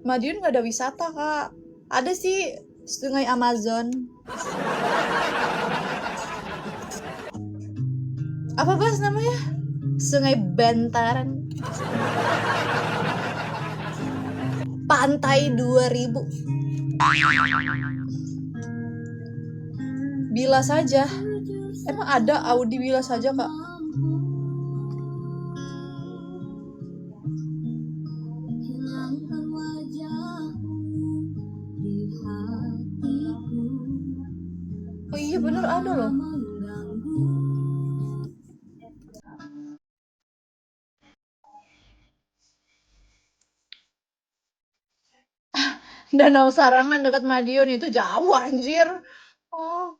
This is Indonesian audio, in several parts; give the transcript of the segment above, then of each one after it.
Madiun nggak ada wisata, Kak. Ada sih Sungai Amazon. Apa bahas namanya? Sungai Bantaran. Pantai 2000. Bila saja. Emang ada Audi Bila saja, Kak? Oh iya bener ada loh. Danau Sarangan dekat Madiun itu jauh anjir. Oh,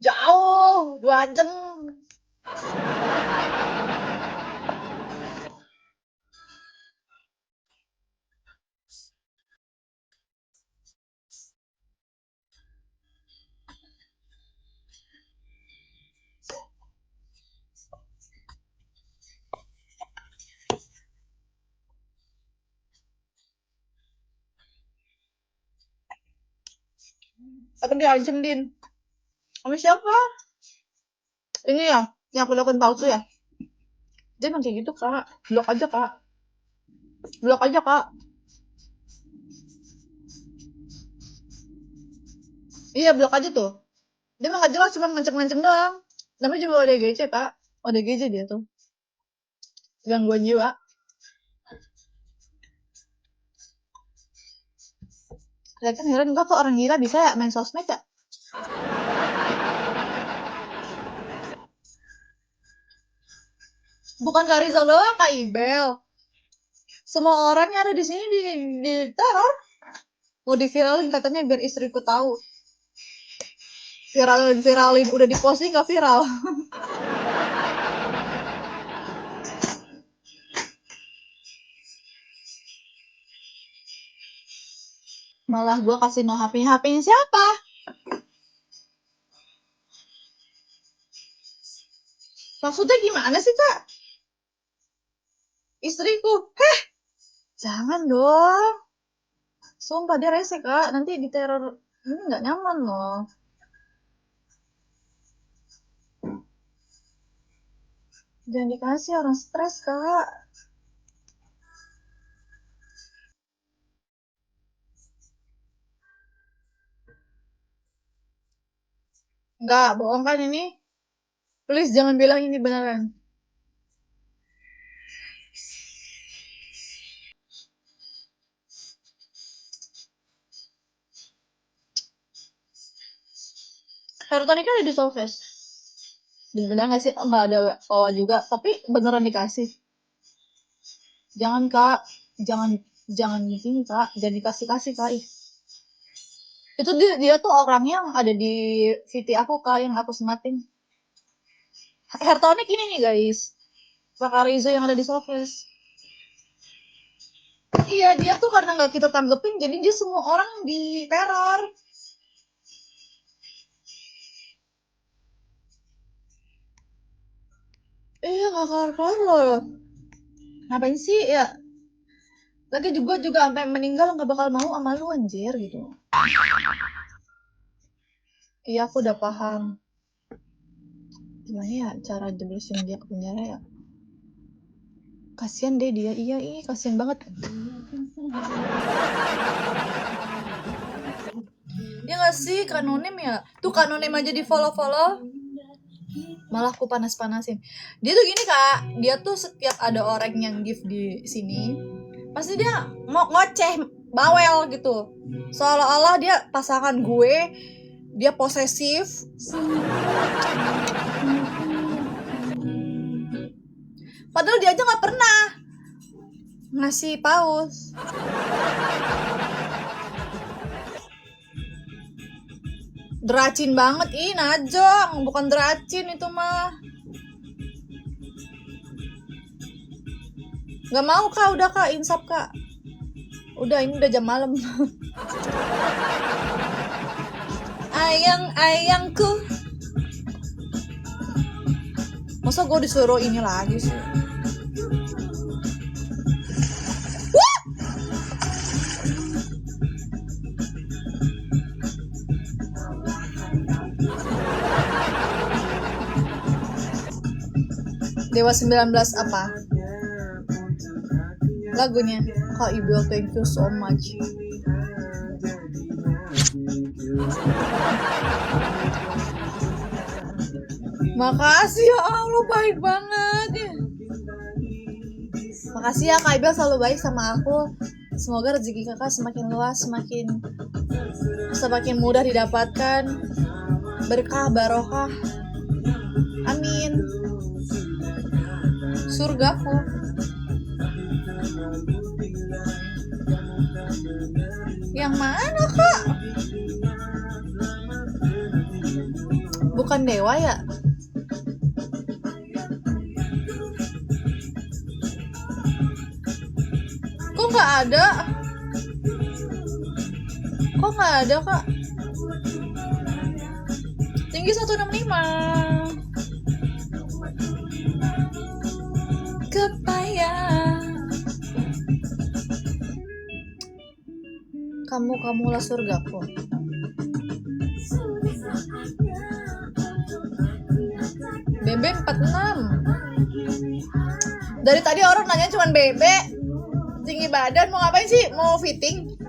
jauh, 2 jam. Akan diancam, Din. Sama siapa? Ini ya, yang akun palsu ya? Dia emang kayak gitu, Kak. Blok aja, Kak. Blok aja, Kak. Iya, blok aja tuh. Dia mah gak jelas, cuma nganceng-nganceng doang. Namanya juga ODGJ, Kak. ODGJ dia tuh. Gangguan jiwa. Ya kan heran gak kok orang gila bisa ya main sosmed ya? Bukan Kak Rizal doang, Kak Ibel. Semua orang yang ada di sini di teror. Mau diviralin katanya biar istriku tahu. Viralin, udah diposting gak viral. Malah gue kasih no HP-nya siapa? Maksudnya gimana sih, Kak? Istriku. Heh, jangan dong. Sumpah dia rese, Kak. Nanti diteror. Ini nggak nyaman loh. Jangan dikasih, orang stres, Kak. Nggak, bohong kan ini? Please jangan bilang ini beneran. Harutani kan ada di Solfest. Beneran nggak sih? Nggak ada WO juga. Tapi beneran dikasih. Jangan, Kak. Jangan jangan di sini, Kak. Jangan dikasih-kasih, Kak. Ih. Itu dia tuh orangnya yang ada di VT aku, Kak, yang aku sematin. Hartonik ini nih, guys. Pak Riza yang ada di Solfest. Iya, dia tuh karena nggak kita tanggepin, jadi dia semua orang di teror. Iya, nggak kelar-kelar loh. Ngapain sih ya? Lagi juga sampai meninggal nggak bakal mau sama lu anjir gitu. Iya, aku udah paham. Gimana ya cara jeblosin dia ke penjara ya? Kasian deh dia, iya kasian banget. Ya nggak sih, Kanonim ya? Tuh Kanonim aja di follow-follow. Malah aku panas-panasin. Dia tuh gini, Kak. Dia tuh setiap ada orang yang gift di sini, pasti dia mau ngoceh, bawel gitu. Seolah-olah dia pasangan gue, dia posesif. Padahal dia aja nggak pernah ngasih paus. Deracin banget, Najong, bukan deracin itu mah. Gak mau, Kak, udah, Kak, insap, Kak. Udah, ini udah jam malam. Ayangku. Masa gue disuruh ini lagi sih? Wah! Dewa 19 apa? Lagunya Kak Ibil, thank you so much. Makasih ya Allah, baik banget ya. Makasih ya Kak Ibil, selalu baik sama aku. Semoga rezeki kakak semakin luas, semakin mudah didapatkan, berkah barokah. Amin. Surgaku. Yang mana kak? Bukan dewa ya? Kok nggak ada? Kok nggak ada kak? Tinggi 165. Kebayang. Kamulah surgaku. Bebe 46. Dari tadi orang nanya cuman Bebe. Tinggi badan mau ngapain sih? Mau fitting?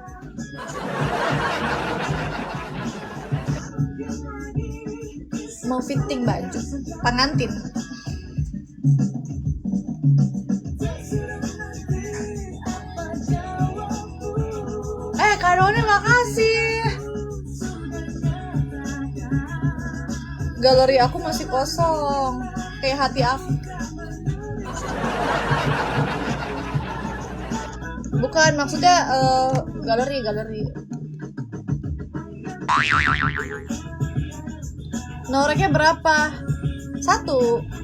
Mau fitting baju pengantin. Kak Doni makasih. Galeri aku masih kosong, kayak hati aku. Bukan, maksudnya galeri. Noreknya berapa? 1.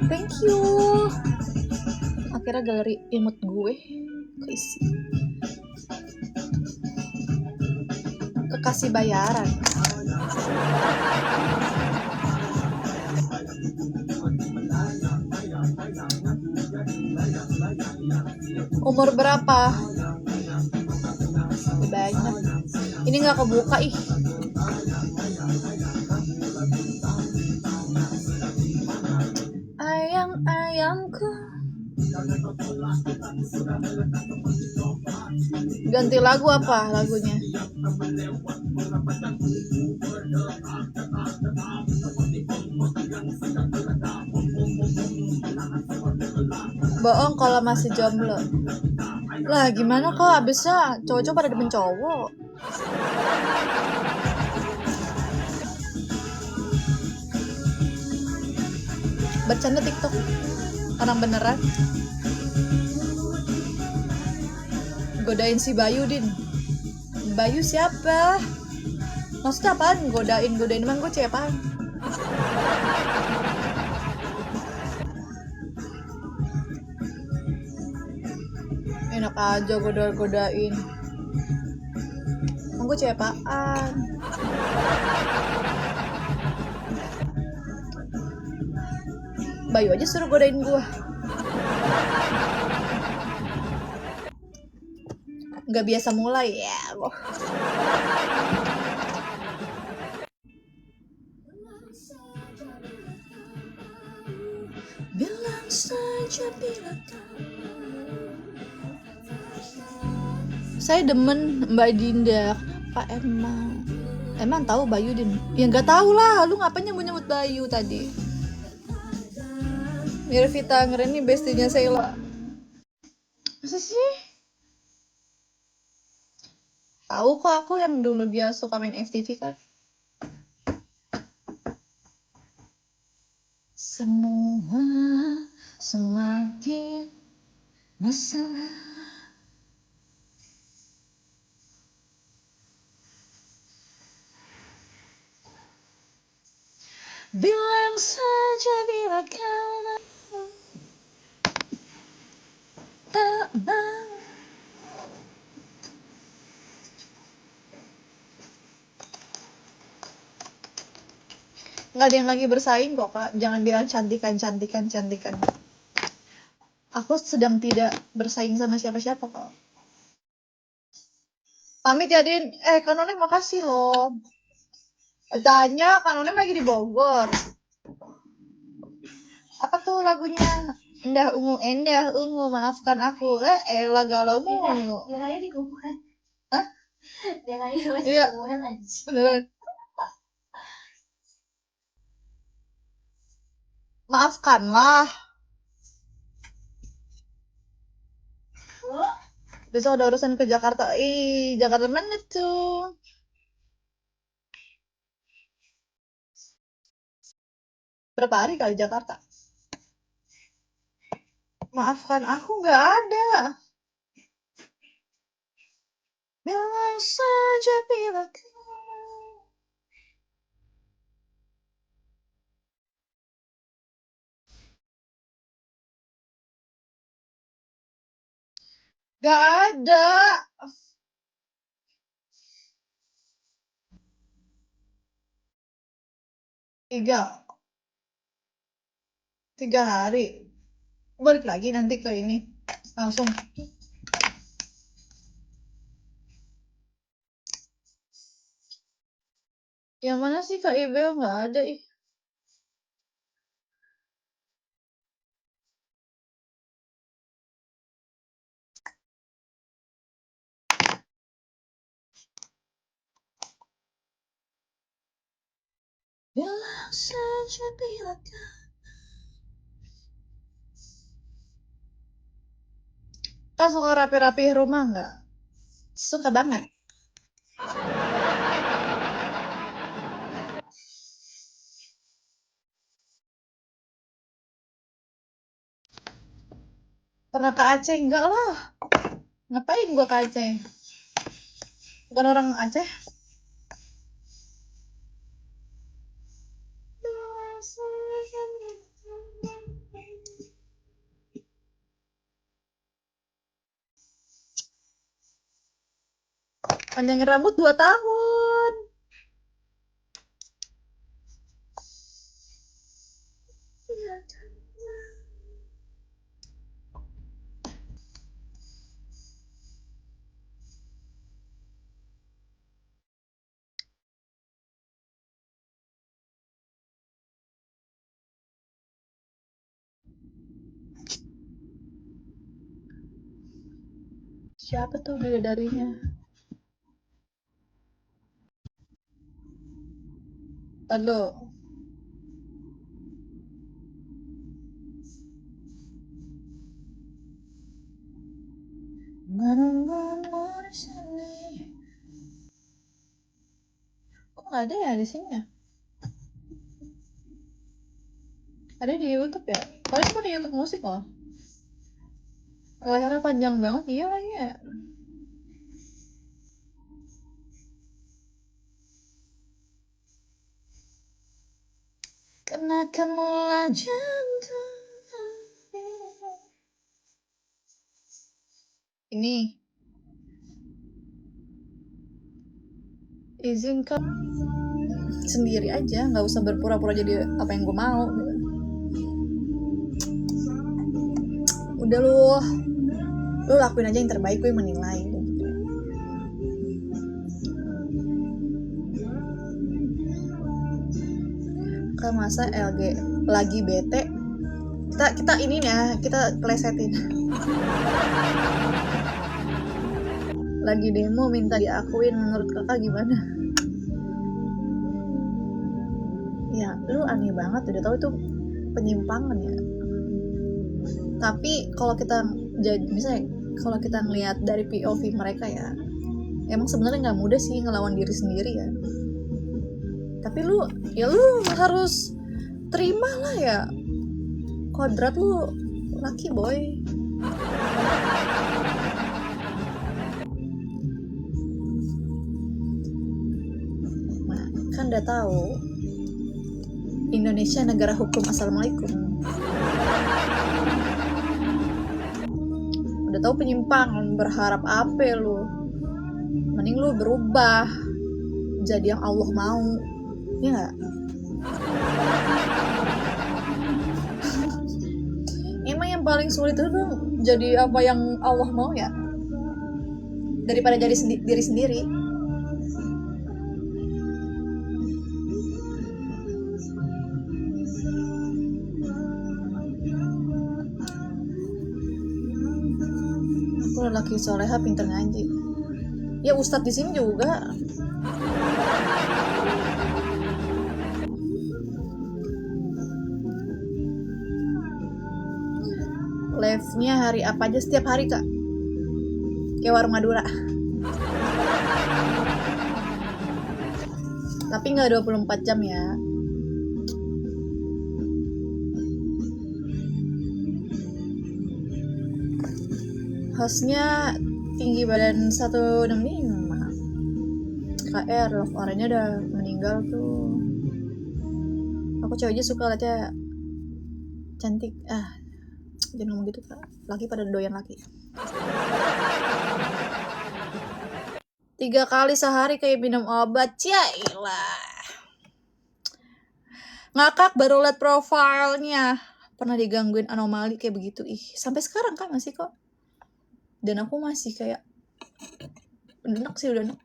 Thank you. Akhirnya galeri imut gue keisi. Kekasih bayaran. Umur berapa? Banyak. Ini nggak kebuka ih. Ayangku. Ganti lagu apa lagunya? Bohong kalau masih jomblo. Lah gimana kok abisnya cowok-cowok pada demen cowok. Bercanda TikTok. Orang beneran. Godain si Bayu, Din. Bayu siapa? Maksudnya apaan? Godain emang gue cewek apaan? Enak aja godain. Emang gue cewek apaan? Bayu aja suruh godain gue. Gak biasa mulai ya. Bilang saja bila saya demen Mbak Dinda. Pak emang tahu Bayu, Din? Ya nggak tahu lah, lu ngapain nyebut Bayu tadi? Mirvita ngereni bestinya Sheila. Masa sih? Tahu kok aku yang dulu dia suka main FTV kan. Semua semakin masalah. Bilang saja bila kau tak mau. Nggak ada yang lagi bersaing kok kak. Jangan bilang cantikan. Aku Aku sedang tidak bersaing sama siapa-siapa kok. Pamit ya, Din. Kak Nonem makasih loh. Tanya, Kak Nonem lagi di Bogor. Apa tuh lagunya? Endah ungu, maafkan aku. Galau mulu. Yang lain di kuburan. Hah? Yang lain di Iya. kuburan aja. Beneran. Maafkanlah. Besok ada urusan ke Jakarta. Jakarta mana tuh? Berapa hari kali Jakarta? Maafkan aku nggak ada. Bilang saja bila nggak ada. 3 hari. Balik lagi nanti ke ini. Langsung. Yang mana sih Kak Ibel? Nggak ada ih. Bilang saja bila Kak suka rapi-rapi rumah nggak? Suka banget. Pernah ke Aceh? Enggak lah. Ngapain gua ke Aceh? Bukan orang Aceh. Panjangin rambut 2 tahun. Siapa tuh bidadarinya? Halo. Menunggumu di sini. Kok nggak ada ya di sini ya? Ada di YouTube ya? Paling pakai YouTube musik loh. Lehernya panjang banget, iya lagi ya. Kenakanlah jantung. Ini izinkan sendiri aja, nggak usah berpura-pura jadi apa yang gue mau gitu. Udah lu lakuin aja yang terbaik, gue menilai gitu. Kan masa LG lagi bete, kita ini ya, kita plesetin. Lagi demo minta diakuin, menurut kakak gimana? Ya lu aneh banget, udah tahu itu penyimpangan ya. Tapi kalau kita jadi misalnya kalau kita ngelihat dari POV mereka ya, emang sebenarnya nggak mudah sih ngelawan diri sendiri ya. Tapi lu harus terima lah ya, kodrat lu laki boy. Nah, kan udah tahu Indonesia negara hukum. Assalamualaikum. Udah tahu penyimpangan, berharap apa lu? Mending lu berubah jadi yang Allah mau, ya nggak? Emang yang paling sulit itu tuh jadi apa yang Allah mau ya, daripada jadi diri sendiri. Aku lelaki soleha pinter ngaji. Ya ustadz di sini juga. Live-nya hari apa aja? Setiap hari kak, kayak warung Madura. Tapi nggak 24 jam ya. Hostnya tinggi badan 165. KR, love orangnya udah meninggal tuh. Aku cewek aja suka liatnya cantik. Jangan ngomong gitu kak, laki pada doyan laki. 3 kali sehari kayak minum obat. Yailah, ngakak baru liat profilnya. Pernah digangguin anomali kayak begitu. Sampai sekarang kan masih kok. Dan aku masih kayak udah enak sih, udah enak.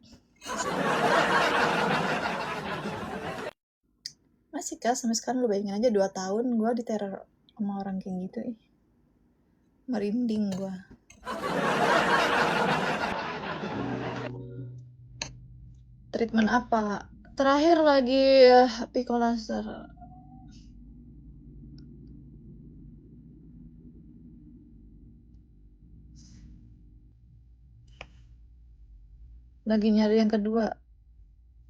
Masih kak sampai sekarang. Lu bayangin aja 2 tahun gue diteror sama orang kayak gitu. Merinding gue. Treatment apa? Terakhir lagi Picolaser. Lagi nyari yang kedua.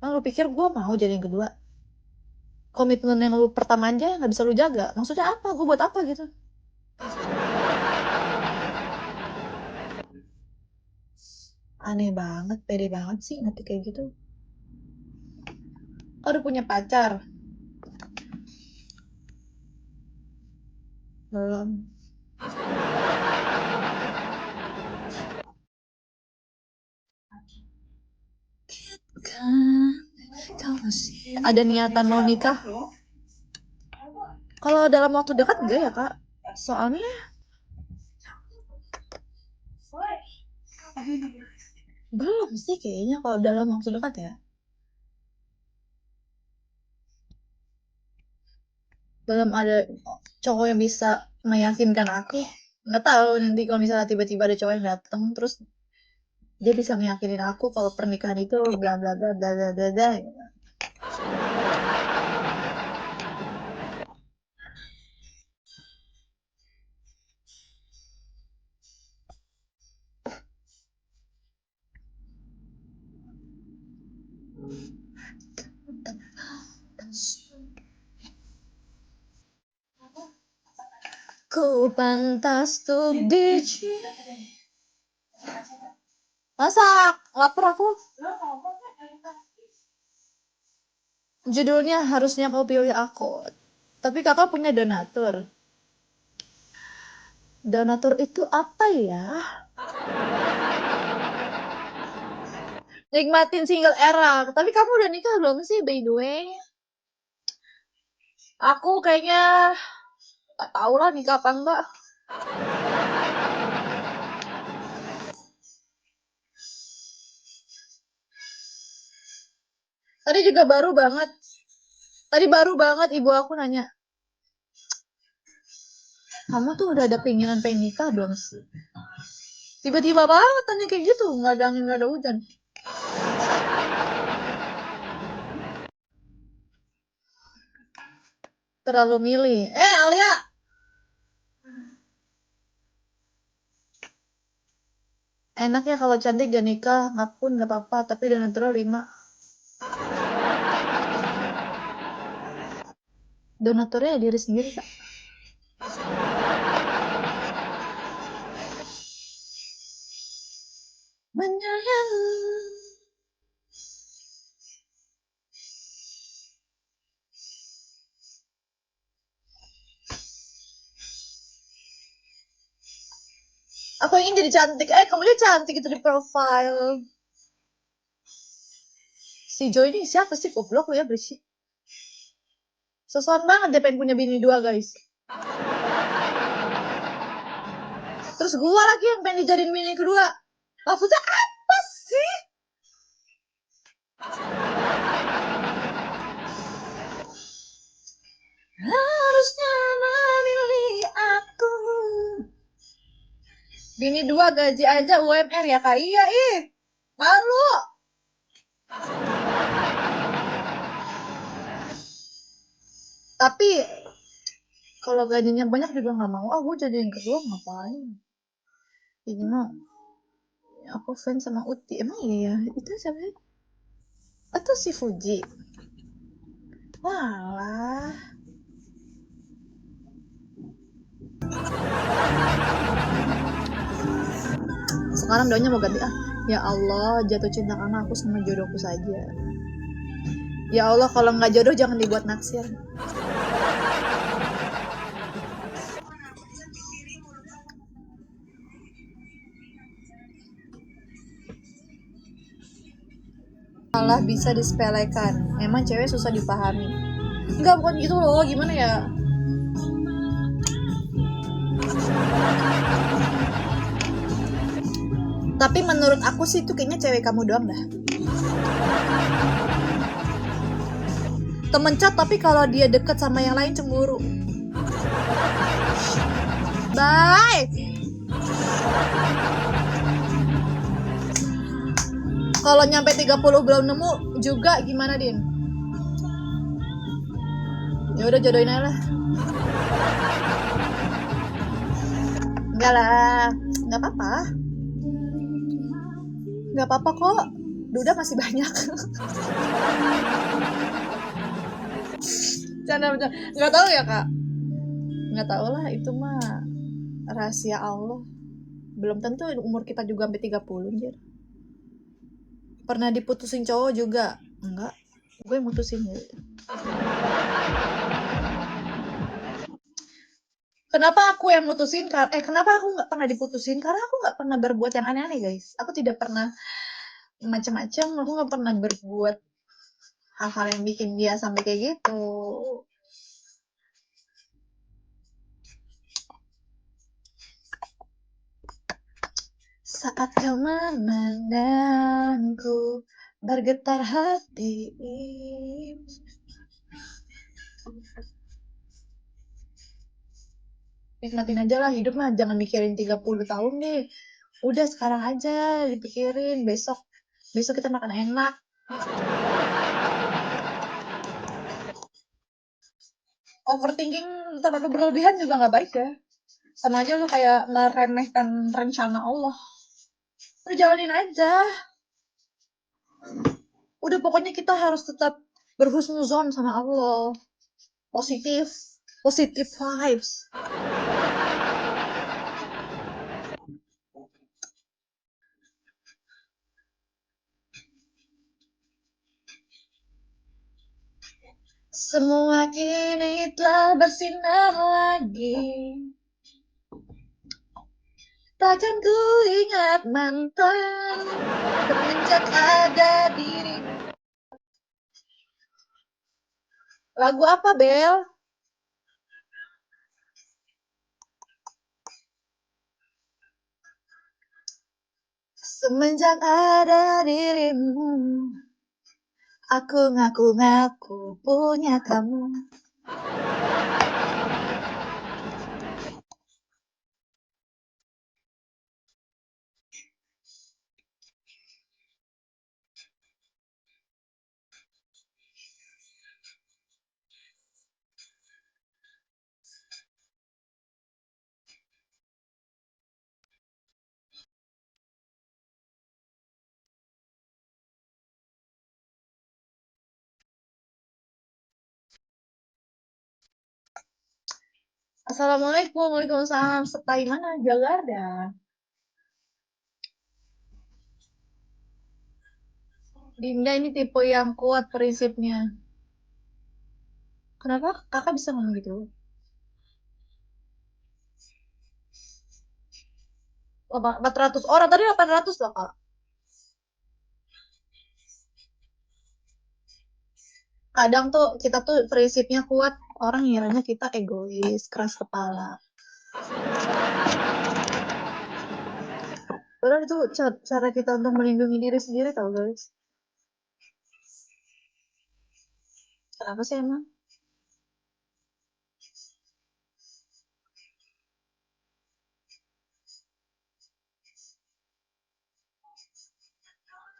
Lu pikir gue mau jadi yang kedua? Komitmen yang lu pertama aja gak bisa lu jaga. Maksudnya apa? Gue buat apa gitu? Aneh banget, pede banget sih ngerti kayak gitu. Udah punya pacar? Belum. Ada niatan mau nikah? Kalau dalam waktu dekat enggak ya kak? Soalnya belum sih kayaknya kalau dalam waktu dekat ya. Belum ada cowok yang bisa meyakinkan aku. Nggak tahu nanti kalau misalnya tiba-tiba ada cowok yang datang terus dia bisa meyakinin aku kalau pernikahan itu bla bla bla bla bla bla bla. Ku pantas tuh masak, lapar aku. Judulnya harusnya kau pilih aku. Tapi kakak punya donatur. Donatur itu apa ya? Nikmatin single era. Tapi kamu udah nikah belum sih by the way? Aku kayaknya gak tau lah nikah apa enggak. Tadi juga baru banget ibu aku nanya, kamu tuh udah ada keinginan pengen nikah belum sih? Tiba-tiba banget tanya kayak gitu, nggak ada angin nggak ada hujan. Terlalu milih. Alia, enaknya kalau cantik gak nikah, ngapun gak apa-apa, tapi donatur 5. Donaturnya diri sendiri kak. Menyayang. Aku ingin jadi cantik. Kamu aja cantik itu di profile. Si Joy ini siapa sih? Goblok lu ya, berisik. Sosokan banget dia pengen punya bini 2 guys. Terus gua lagi yang pengen dijadiin bini kedua. Maksudnya apa sih? Harusnya memilih aku. Bini dua gaji aja UMR ya kak. Iya malu. Tapi kalau gajinya banyak juga nggak mau. Gue jadi yang kedua ngapain? Ini mah aku fans sama Uti. Emang iya ya? Itu siapa sih? Atau si Fuji? Walah. Sekarang doanya mau ganti ya Allah, jatuh cinta karena aku sama jodohku saja. Ya Allah, kalau nggak jodoh jangan dibuat naksir. Malah bisa disepelekan. Emang cewek susah dipahami. Enggak, bukan gitu loh. Gimana ya? Tapi menurut aku sih itu kayaknya cewek kamu doang dah. Temen chat tapi kalau dia deket sama yang lain cemburu. Bye. Kalau nyampe 30 belum nemu juga gimana, Din? Ya udah jodohin aja lah. Enggak lah, enggak apa-apa. Enggak apa-apa kok. Duda masih banyak. Canda. Enggak tahu ya, Kak. Enggak tahu lah, itu mah rahasia Allah. Belum tentu umur kita juga sampai 30, anjir. Pernah diputusin cowok juga? Enggak. Gue mutusin ya. Kenapa aku yang mutusin? Kenapa aku nggak pernah diputusin? Karena aku nggak pernah berbuat yang aneh-aneh, guys. Aku tidak pernah macam-macam. Aku nggak pernah berbuat hal-hal yang bikin dia sampai kayak gitu. Saat kau memandangku, bergetar hati. Nikmatin aja lah hidup mah, jangan mikirin 30 tahun deh. Udah sekarang aja dipikirin, besok kita makan enak. Overthinking terlalu berlebihan juga nggak baik ya. Sama aja lu kayak meremehkan rencana Allah. Udah jalanin aja. Udah pokoknya kita harus tetap berhusnuzon sama Allah. Positif vibes. Semua kini telah bersinar lagi. Takkan ku ingat mantan semenjak ada dirimu. Lagu apa, Bel? Semenjak ada dirimu, aku ngaku-ngaku punya kamu. Assalamualaikum, waalaikumsalam. Setai mana? Jakarta. Dinda ini tipe yang kuat prinsipnya. Kenapa kakak bisa ngomong gitu? 400 orang, tadi 800 loh kak. Kadang tuh kita tuh prinsipnya kuat, orang ngiranya kita egois, keras kepala. Padahal itu cara kita untuk melindungi diri sendiri tau guys. Kenapa sih emang?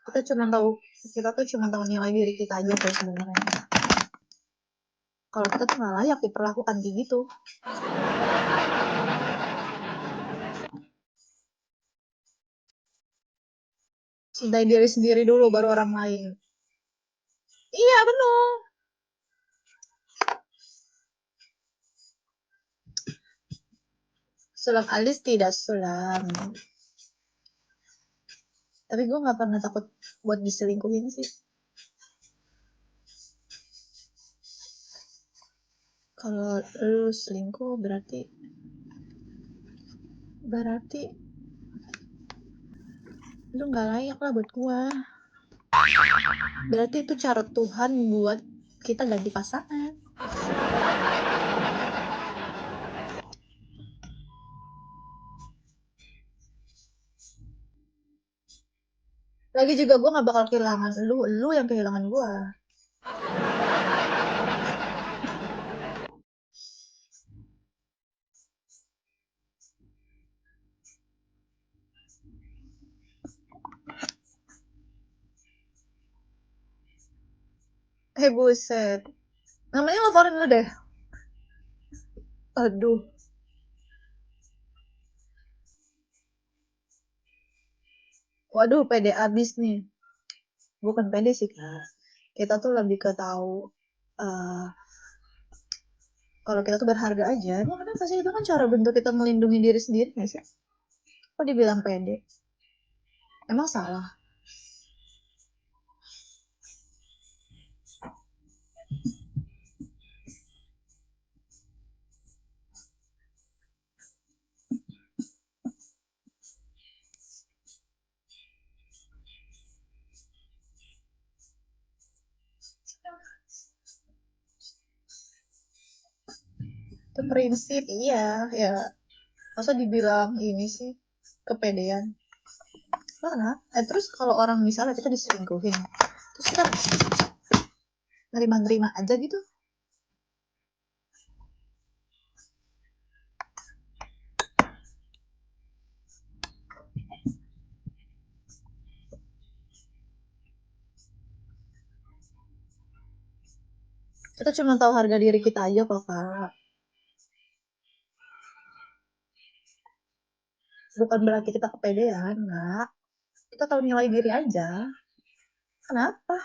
Kita tuh cuma tahu nilai diri kita aja kok sebenarnya. Kalau kita tuh nggak layak diperlakukan kayak gitu. Cintai diri sendiri dulu baru orang lain. Iya benar. Sulam alis tidak sulam. Tapi gue nggak pernah takut buat diselingkuhin sih. Kalau lu selingkuh berarti lu nggak layak lah buat gue. Berarti itu cara Tuhan buat kita ganti pasangan. Lagi juga gue nggak bakal kehilangan lu yang kehilangan gue. Buset. Namanya laporin lu deh. Aduh. Waduh, pede abis nih. Bukan pede sih, Kak. Kita tuh lebih ke tahu kalau kita tuh berharga aja. Emang kenapa sih? Itu kan cara bentuk kita melindungi diri sendiri gak sih? Kok dibilang pede? Emang salah? Itu prinsip, iya. Ya, masa dibilang ini sih kepedean? Mana? Terus kalau orang misalnya kita diselingkuhin, terus kita nerima-nerima aja gitu? Kita cuma tahu harga diri kita aja kok, Kak. Bukan berarti kita kepedean, enggak. Kita tahu nilai diri aja. Kenapa?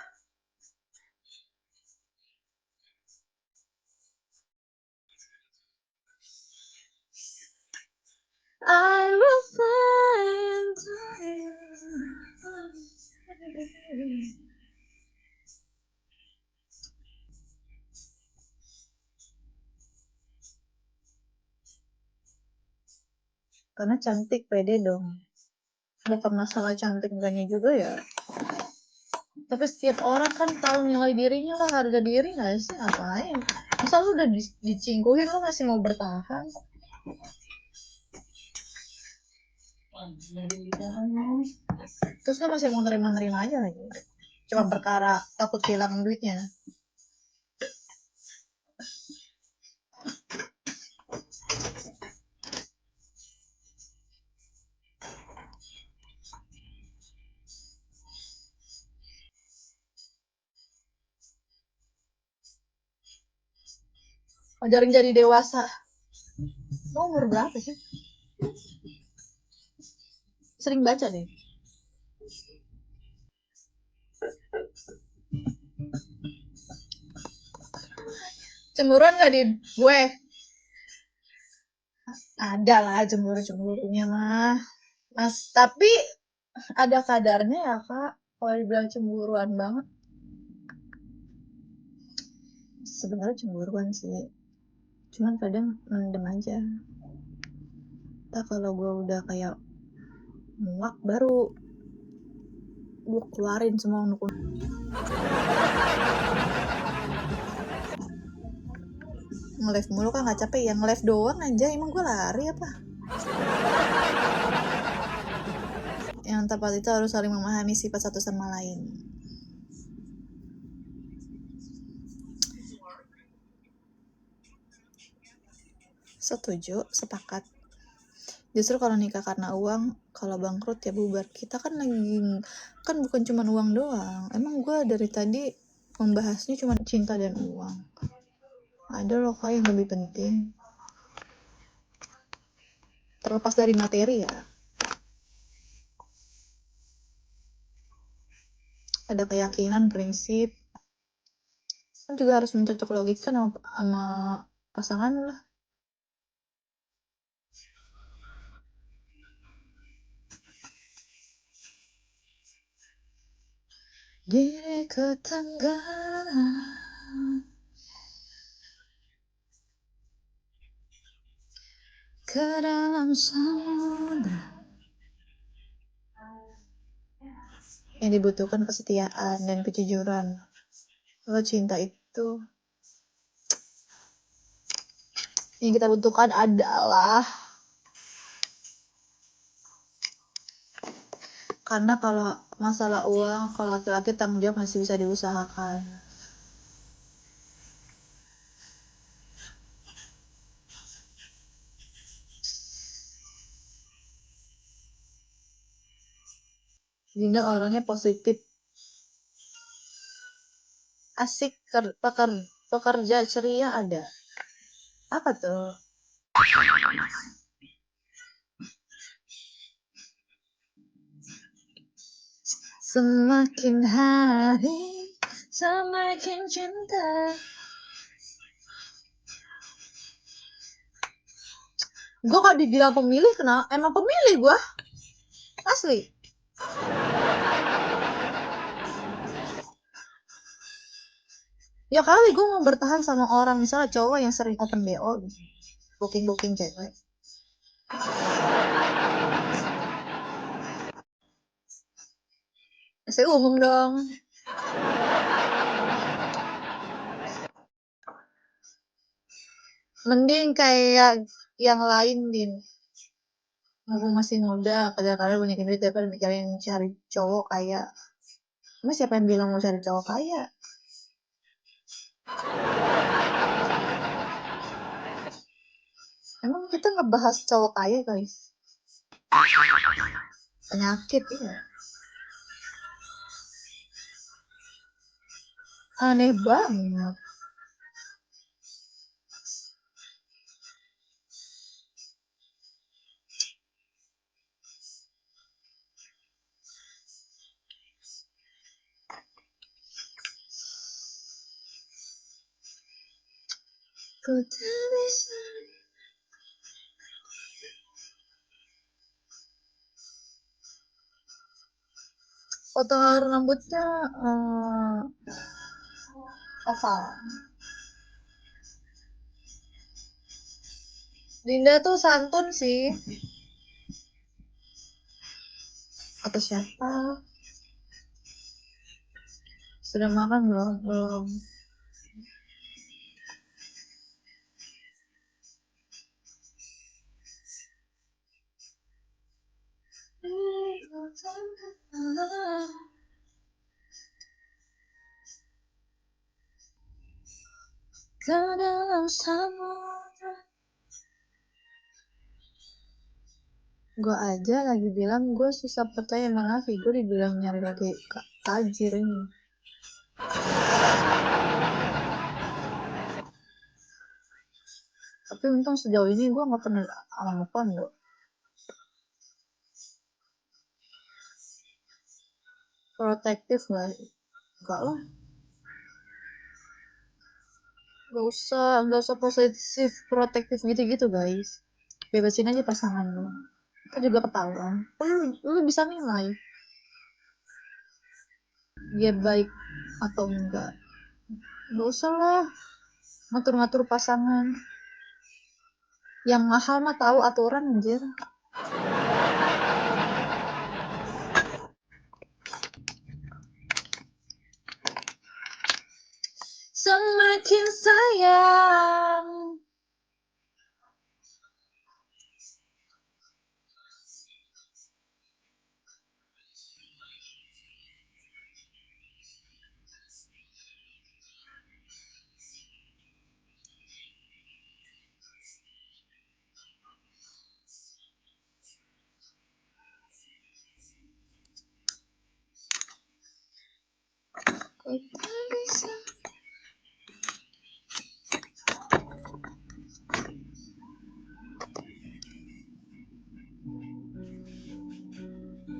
I will find you. Karena cantik pede dong. Bukan masalah cantik enggaknya juga ya. Tapi setiap orang kan tahu nilai dirinya lah, harga diri nggak sih? Ngapain? Masa lu udah dicingkuhin lu masih mau bertahan? Terus lu masih mau nerima-nerima aja lagi. Cuma perkara takut kehilangan duitnya. Ajarin jadi dewasa. Lu umur berapa sih? Sering baca deh. Cemburuan gak di gue? Ada lah cemburu-cemburunya mah. Mas, tapi ada kadarnya ya, Kak. Kalau dibilang cemburuan banget. Sebenarnya cemburuan sih. Cuman kadang mendem aja. Entah kalau gue udah kayak muak baru gue keluarin semua unek-unek. Nge-live mulu kan gak capek ya, nge-live doang aja, emang gue lari apa? Yang tepat itu harus saling memahami sifat satu sama lain. Setuju, sepakat. Justru kalau nikah karena uang, kalau bangkrut ya bubar. Kita kan bukan cuma uang doang. Emang gue dari tadi membahasnya cuma cinta dan uang. Ada loh kayak yang lebih penting. Terlepas dari materi ya. Ada keyakinan, prinsip. Kan juga harus mencocok logika sama pasangan lah. Diri ketenggelam ke dalam samudra. Yang dibutuhkan kesetiaan dan kejujuran. Kalau cinta itu yang kita butuhkan adalah, karena kalau masalah uang, kalau laki-laki tanggung jawab masih bisa diusahakan. Dinda orangnya positif, asik, pekerja ceria ada. Apa tuh? Semakin hari, semakin cinta. Gue kok dibilang pemilih, kenal? Emang pemilih gue, asli. Ya kali gue mau bertahan sama orang, misalnya cowok yang sering open BO, booking cewek. Saya umum dong. Mending kayak yang lain, Din. Aku masih muda, kadang-kadang banyak duit daripada mikirin cari cowok kaya. Emang siapa yang bilang mau cari cowok kaya? Emang kita ngebahas cowok kaya, guys? Penyakit, ya. Aneh banget. Ku tak bisa. Potong rambutnya oval. Dinda tuh santun sih. Atau siapa? Sudah makan belum? Belum. Ke dalam samudra. Gue aja lagi bilang gue susah percaya sama Nafi. Gue dibilang nyari lagi tajir ini. Tapi untung sejauh ini gue gak pernah telepon loh. Protektif gak? Enggak lah. Gak usah posesif, protektif gitu-gitu guys. Bebasin aja pasangan lo. Kita juga ketahuan. Lu bisa nilai dia baik atau enggak. Gak usah lah ngatur-ngatur pasangan. Yang mahal mah tahu aturan anjir. Semakin sayang, aku.